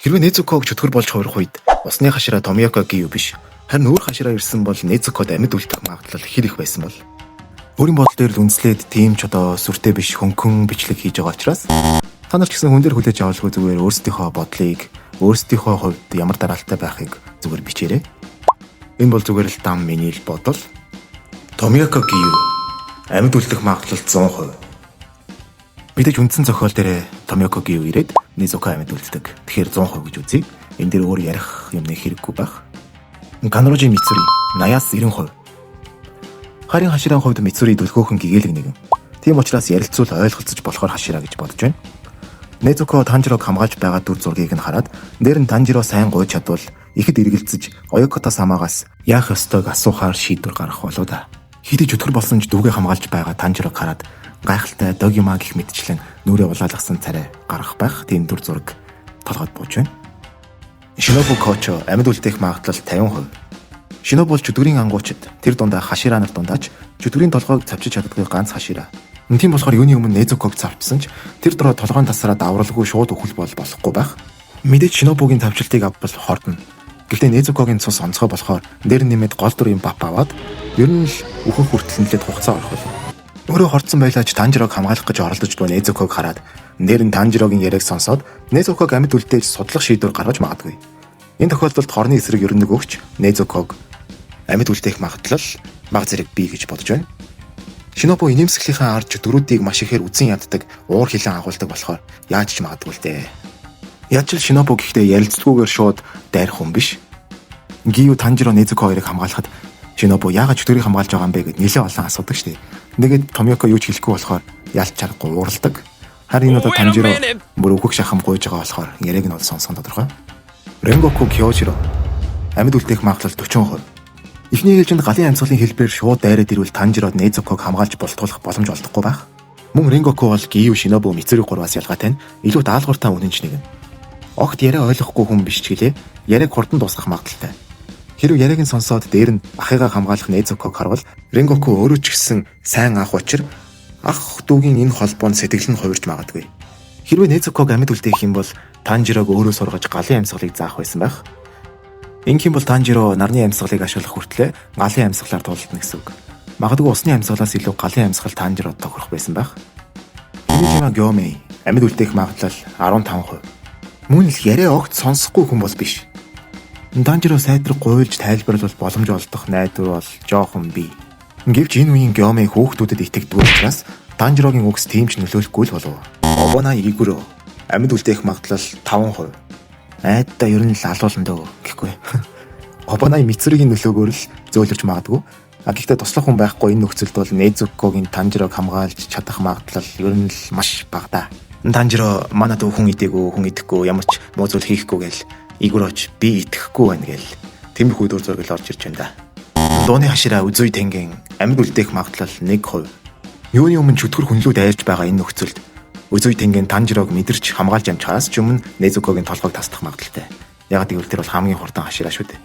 Хэрвээ Незуког чөтгөр болж хувирах үед усны хашираа Томиоко Гию биш, харин өөр хашираа ирсэн бол Незукод амьд үлдэх магадлал хэр их байсан бол. Өөрийн бодол дээр л үнслээд тийм ч одоо сүртэй биш хөнгөн бичлэг хийж байгаа учраас та нар ч гэсэн хүн дээр хүлээж авалгүй зүгээр өөрсдийнхөө бодлыг өөрсдийнхөө хувьд ямар дараалтай байхыг зүгээр бичээрэй. Энэ бол зүгээр л дам миний л бодол. Томиоко Гию амьд үлдэх магадлал 100%. Мэдээж үндсэн зохиол дээр Томиоко Гию ирээд Незуко амьд үлддэг. Тэгэхээр 100% гэж үзье. Энэ дээр өөр ярих юмны хэрэггүй байх. Канрожи Мицури 80-90%. Харин хаширын хувьд Мицури дүлгөөхөн гэгээлэг нэгэн. Тийм учраас ярилцвал ойлголцож болохоор хашираа гэж бодож байна. Незуко Танжирог хамгаалж байгаа дүр зургийг нь хараад дээр нь Танжиро сайн гуйж чадвал ихэд эргэлзэж Оёкото самаагаас яах ёстойг асуухаар шийдвэр гаргах болоо да. Хэдий чөтгөр болсон ч дүүгээ хамгаалж байгаа Танжирог хараад гайхалтай Догима гэх мэтчлэн нүрээ улаалгасан царай гарах байх тийм дүр зураг толгойд бууж байна. Шинобу Кочо амьд үлдэх магадлал 50%. Шинобу бол чөтгөрийн ангуучид тэр дундаа хашираа нар дундаач чөтгөрийн толгойг цавчиж чаддаггүй ганц хашираа. Тийм болохоор юуны өмнө Незуког цавчсан ч тэр дөрөө толгойн тасараа давралгүй шууд өхөл болохгүй байх. Мэдээж Шинобугийн тавчилтыг авбал хордно. Гэхдээ Незукогийн цус онцгой болохоор дээр нэмээд гол дүрийн бап аваад ер нь л өөхөх хүртэл нэлээд хугацаа орох болно. Өөрөө хорцсон байлаач Танжирог хамгаалах гэж оролдож буй Незуког хараад нэр нь Танжирогийн яриаг сонсоод Незуког амьд үлдээж судлах шийдвэр гаргаж магадгүй. Энэ тохиолдолд хорны эсрэг ер нь өгч Незуког амьд үлдээх магадлал бага зэрэг бий гэж бодож байна. Шинобу инээмсэглийнхаа ард чөтгөрүүдийг маш ихээр үзэн яддаг, уур хилэн агуулдаг болохоор яаж ч магадгүй л дээ. Яаж ч Шинобу гэхдээ ярилцлагүйгээр шууд дайрах хүн биш. Гию Танжиро Незуко хоёрыг хамгаалахад Шинобу яагаад чөтгөрийг хамгаалж байгаа юм бэ гэд нэлээд олон асуудаг штеп. Нэгэд Томиоко юу ч хэлэхгүй болохоор ялч чарахгүй уурладаг. Харин одоо Танжиро бүр өөхөх шахам гуйж байгаа болохоор яриаг нь бол сонсон тодорхой. Ренгоку Кёжиро амьд үлдээх магадлал 40%. Эхний ээлжинд галын амьсгалын хэлбэрээр шууд дайраад ирвэл Танжирод Незуког хамгаалж болтгуулах боломж олдохгүй байх. Мөн Ренгоку бол Гию Шинобу Мицури 3-аас ялгаатай нь илүү даалгавартай үнэнч нэгэн. Огт яриа ойлгохгүй хүн биш ч гэлээ яриаг хурдан дуусгах магадaltaй. Хэрвээ яриаг нь сонсоод дээр нь ахыгаа хамгаалах Незуког харвал Ренгоку өөрөө ч гэсэн сайн ах учир ах дүүгийн энэ холбоонд сэтгэл нь хувирч магадгүй. Хэрвээ Незуког амьд үлдээх юм бол Танжирог өөрөө сургаж галын амьсгалыг заах байсан байх. Ингэх юм бол Танжиро нарны амьсгалыг ашиглах хүртлээр галын амьсгалаар тулдна гэсэн үг. Магадгүй усны амьсгалаас илүү галын амьсгал Танжирод тохирох байсан байх. Нижима Гёмэй амьд үлдээх магадлал 15%. Мөн л яриа огт сонсохгүй хүн бол биш. Танжиро сайдраг гуйлж тайлбарлал боломж олдох найдвар бол жоохон бий. Гэвч энэ үеийн Гёмэй хүүхдүүдэд итгэдэг учраас Танжирогийн үгс тийм ч нөлөөлөхгүй л болов. Обона Игүрө амьд үлдээх магадлал 5%. Айдаа ер нь л алуулна дөө гэхгүй. Обонай Мицуригийн нөлөөгөөр л зөөлрч магадгүй. Гэхдээ туслах хүн байхгүй энэ нөхцөлд бол Незукогийн Танжирог хамгаалж чадах магадлал ер нь л маш бага да. Танжиро манад хүн идэггүй, хүн идэхгүй, ямар ч муу зүйл хийхгүй гэл Игүроч би итгэхгүй байна гэл тэмхүү дүр зураг л орж ирж байна да. Дууны хашираа үзүй тэнгийн амьд үлдээх магадлал 1%. Юуны өмнө чөтгөр хүнлүү дайрж байгаа энэ нөхцөлд Үзүй тэнгийн Танжирог мэдэрч хамгаалж амжихаас ч өмнө Незукогийн толгойг тасдах магадлалтай. Яг гэвэл тэр бол хамгийн хурдан хашираа шүү дээ.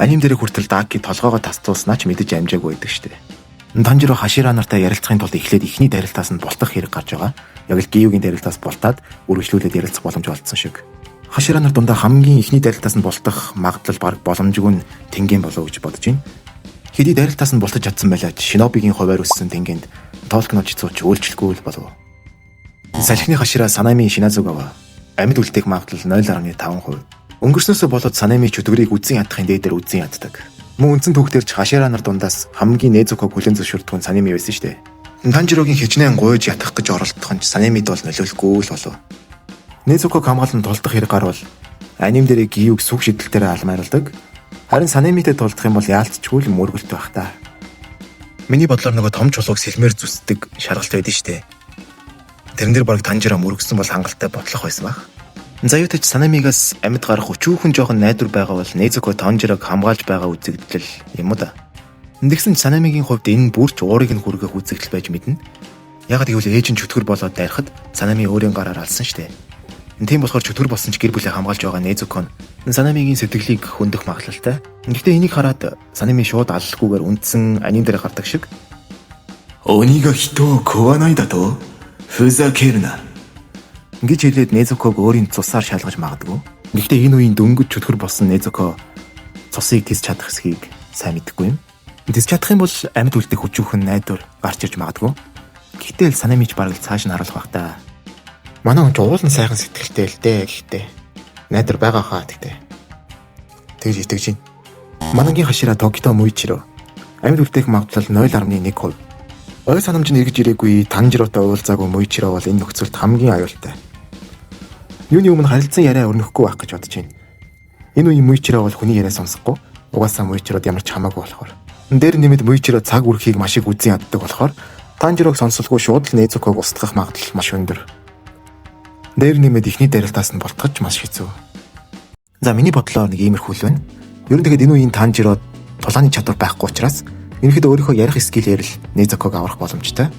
Аним дээр хүртэл Даки толгойгоо тасдуулснаа ч мэдэж амжаагүй байдаг шүү дээ. Танжиро хашираа нартай ярилцахын тулд эхлээд ихний дарилтаас нь бултах хэрэг гарч байгаа. Яг л Гиюгийн дарилтаас бултаад үргэлжлүүлээд ярилцах боломж олдсон шиг. Хашираа нар дундаа хамгийн ихний дарилтаас нь бултах магадлал баг боломжгүй нь тэнгийн болов гэж бодож байна. Хэдий дарилтаас нь бултаж чадсан байлаач Шинобигийн хуваар өссөн тэнгинд Толкнож цууч үйлчлэхгүй л болов. Салхины хашираа Санами Шиназугава амьд үлдээх магадлал 0.5%. Өнгөрснөөсөө болоод Санами чөтгөрийг үзэн ядахын дээдээр үзэн яддаг. Мөн үндсэн түүхтэр ч хашираа нар дундаас хамгийн Незуког хүлэн зөвшөөрдөг нь Санами байсан шүү дээ. Танжирогийн хичнээн гуйж ятах гэж оролдох нь Санамид бол нөлөөлөхгүй л болов. Незуког хамгаалан тулдах хэрэг гарвал аним дээр Гиюг сүх шидэлтээр алмаарладаг. Харин Санамитэй тулдах юм бол яалтчгүй л мөргөлт байх та. Миний бодлоор нөгөө том чулууг сэлмээр зүсдэг шаргалт байдаг шүү дээ. Тэрэн дээр баг Танжиро мөргсөн бол хангалттай бодлого байсан баг. Заюутаж Санамигаас амьд гарах өчүүхэн жоохон найдвар байгаа бол Незуко Танжирог хамгаалж байгаа үзэгдэл юм уу да. Тэгсэн Санамигийн хувьд энэ бүрч уурыг нь хүргэх үзэгдэл байж мэднэ. Ягаад гэвэл ээж нь чөтгөр болоод дайрахад Санами өөрийн гараар алсан штэ. Тийм болохоор чөтгөр болсон ч гэр бүлээ хамгаалж байгаа Незуко нь Санамигийн сэтгэлийг хөндөх магадлалтай. Гэхдээ энийг хараад Санами шууд аллахгүйгээр үндсэн аним дээр гардаг шиг. Онига хитоо кованай да то. Фүзакерна гэж хэлээд Незуког өөрийн цусаар шалгаж магадгүй. Гэхдээ энэ үеийн дөнгөж чөтгөр болсон Незуко цусыг тис чадах эсхийг сайн мэдэхгүй юм. Тис чадах юм бол амьд үлдэх хүчүүхэн найдвар гарч ирж магадгүй. Гэтэл Санамич бараг цааш нь харуулах бах та. Манай хүн уулын сайхан сэтгэлтэй л дээ гэхдээ найдвар байгаа хаа тэгтээ. Тэгж итгэж байна. Манангийн хашира Токито Муичиро амьд үлдэх магадлал 0.1%. Ой санамж нь эргэж ирээгүй Танжиротой уулзаагүй Муичиро бол энэ нөхцөлд хамгийн аюултай. Юуны өмнө харилцан яриа өрнөхгүй байх гэж бодож байна. Энэ үеийн Муичиро бол хүний яриа сонсохгүй. Угаасаа Муичирод ямар ч хамаагүй болохоор. Энэ дээр нэмэд Муичиро цаг үрхийг маш их үзэн яддаг болохоор Танжирог сонсолгүй шууд л Незуког устгах магадлал маш өндөр. Дээр нэмэд ихний дарилтаас нь болтгож маш хэцүү. За миний бодлоор нэг иймэрхүү л байна. Ер нь тэгээд энэ үеийн Танжирод тулааны чадвар байхгүй учраас ерөнхийдөө өөрийнхөө ярих скиллээр л Незуког аврах боломжтой.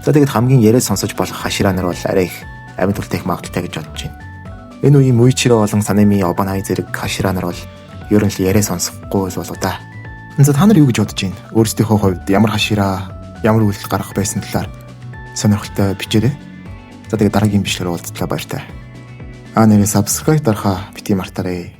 За тэгээд хамгийн яриа сонсож болох хашира нар бол арай их амьд үлдэх магадaltaй гэж бодож байна. Энэ үеийн Муичиро болон Санами Обанай зэрэг хашира нар бол ер нь л яриа сонсохгүй л болоо да. За та нар юу гэж бодож байна? Өөрсдийнхөө хувьд ямар хашира, ямар үйлдэл гаргах байсан талаар сонирхолтой бичээрэй. За тэгээд дараагийн бичлэгээр уулзлаа баяртай. Нэрээ subscribe дарахаа бити мартаарай.